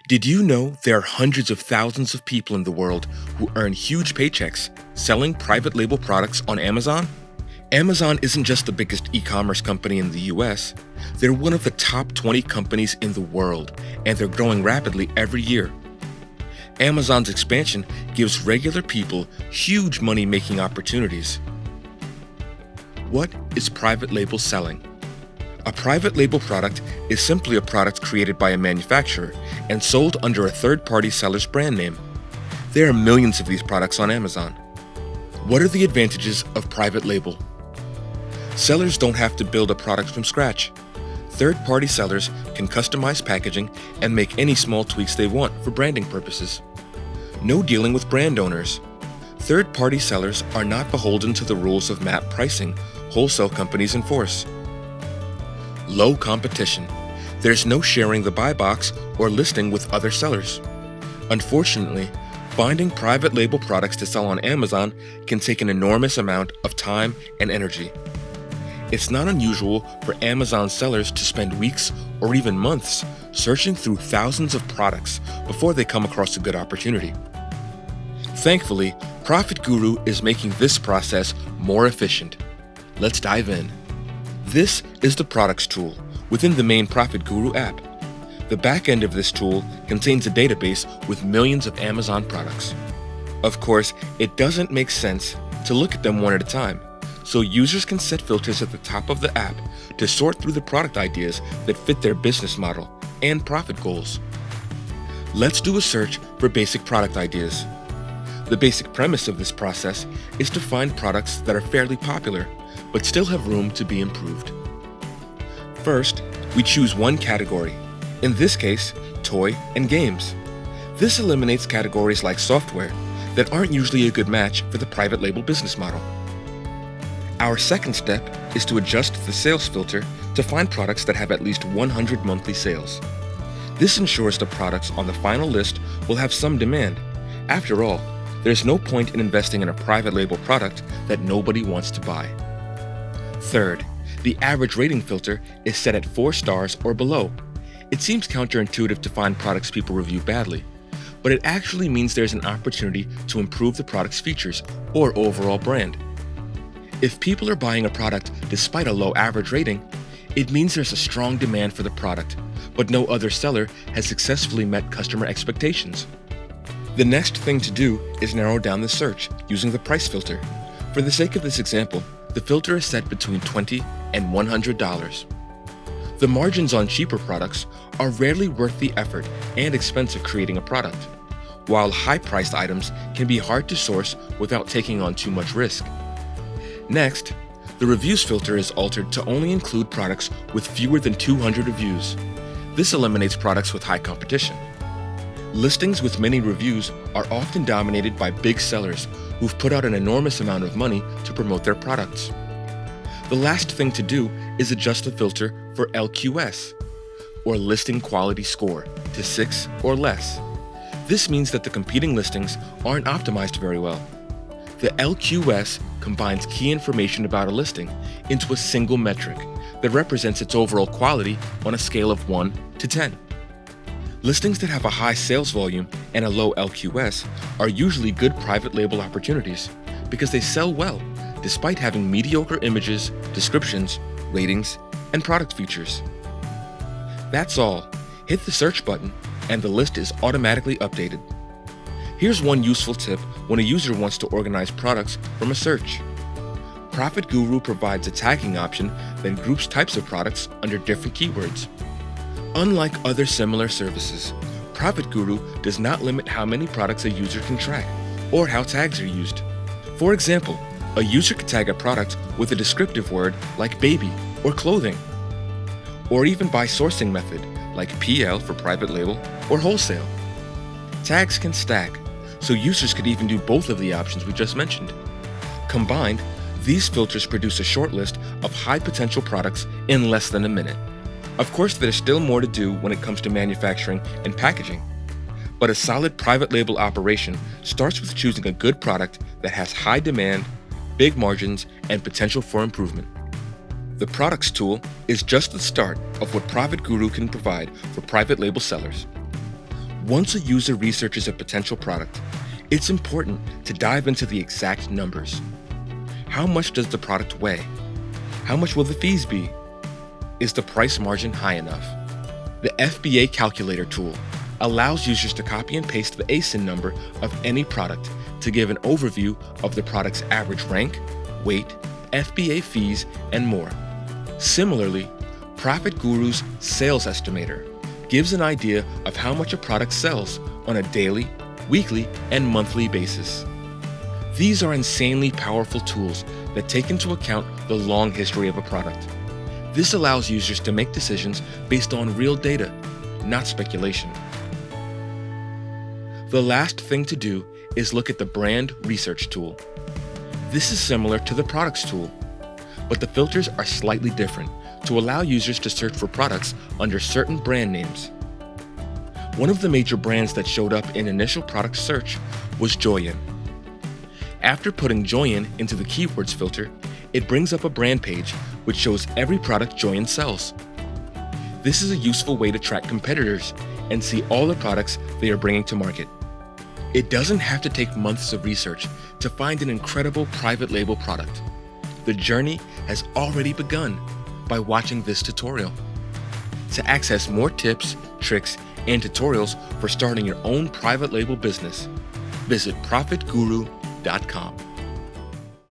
Did you know there are hundreds of thousands of people in the world who earn huge paychecks selling private label products on Amazon? Amazon isn't just the biggest e-commerce company in the US, they're one of the top 20 companies in the world, and they're growing rapidly every year. Amazon's expansion gives regular people huge money-making opportunities. What is private label selling? A private label product is simply a product created by a manufacturer and sold under a third-party seller's brand name. There are millions of these products on Amazon. What are the advantages of private label? Sellers don't have to build a product from scratch. Third-party sellers can customize packaging and make any small tweaks they want for branding purposes. No dealing with brand owners. Third-party sellers are not beholden to the rules of MAP pricing wholesale companies enforce. Low competition. There's no sharing the buy box or listing with other sellers. Unfortunately, finding private label products to sell on Amazon can take an enormous amount of time and energy. It's not unusual for Amazon sellers to spend weeks or even months searching through thousands of products before they come across a good opportunity. Thankfully, Profit Guru is making this process more efficient. Let's dive in. This is the Products tool within the main Profit Guru app. The back end of this tool contains a database with millions of Amazon products. Of course, it doesn't make sense to look at them one at a time, so users can set filters at the top of the app to sort through the product ideas that fit their business model and profit goals. Let's do a search for basic product ideas. The basic premise of this process is to find products that are fairly popular but still have room to be improved. First, we choose one category, in this case, toy and games. This eliminates categories like software that aren't usually a good match for the private label business model. Our second step is to adjust the sales filter to find products that have at least 100 monthly sales. This ensures the products on the final list will have some demand. After all, there's no point in investing in a private label product that nobody wants to buy. Third, the average rating filter is set at 4 stars or below. It seems counterintuitive to find products people review badly, but it actually means there's an opportunity to improve the product's features or overall brand. If people are buying a product despite a low average rating, it means there's a strong demand for the product, but no other seller has successfully met customer expectations. The next thing to do is narrow down the search using the price filter. For the sake of this example, the filter is set between $20 and $100. The margins on cheaper products are rarely worth the effort and expense of creating a product, while high-priced items can be hard to source without taking on too much risk. Next, the reviews filter is altered to only include products with fewer than 200 reviews. This eliminates products with high competition. Listings with many reviews are often dominated by big sellers who've put out an enormous amount of money to promote their products. The last thing to do is adjust the filter for LQS, or Listing Quality Score, to 6 or less. This means that the competing listings aren't optimized very well. The LQS combines key information about a listing into a single metric that represents its overall quality on a scale of 1 to 10. Listings that have a high sales volume and a low LQS are usually good private label opportunities because they sell well despite having mediocre images, descriptions, ratings, and product features. That's all. Hit the search button and the list is automatically updated. Here's one useful tip when a user wants to organize products from a search. Profit Guru provides a tagging option that groups types of products under different keywords. Unlike other similar services, Profit Guru does not limit how many products a user can track or how tags are used. For example, a user could tag a product with a descriptive word like baby or clothing, or even by sourcing method like PL for private label or wholesale. Tags can stack, so users could even do both of the options we just mentioned. Combined, these filters produce a short list of high potential products in less than a minute. Of course, there's still more to do when it comes to manufacturing and packaging, but a solid private label operation starts with choosing a good product that has high demand, big margins, and potential for improvement. The Products tool is just the start of what Profit Guru can provide for private label sellers. Once a user researches a potential product, it's important to dive into the exact numbers. How much does the product weigh? How much will the fees be? Is the price margin high enough? The FBA calculator tool allows users to copy and paste the ASIN number of any product to give an overview of the product's average rank, weight, FBA fees, and more. Similarly, Profit Guru's Sales Estimator gives an idea of how much a product sells on a daily, weekly, and monthly basis. These are insanely powerful tools that take into account the long history of a product. This allows users to make decisions based on real data, not speculation. The last thing to do is look at the brand research tool. This is similar to the products tool, but the filters are slightly different to allow users to search for products under certain brand names. One of the major brands that showed up in initial product search was Joyin. After putting Joyin into the keywords filter, it brings up a brand page which shows every product Joyin sells. This is a useful way to track competitors and see all the products they are bringing to market. It doesn't have to take months of research to find an incredible private label product. The journey has already begun by watching this tutorial. To access more tips, tricks, and tutorials for starting your own private label business, visit profitguru.com.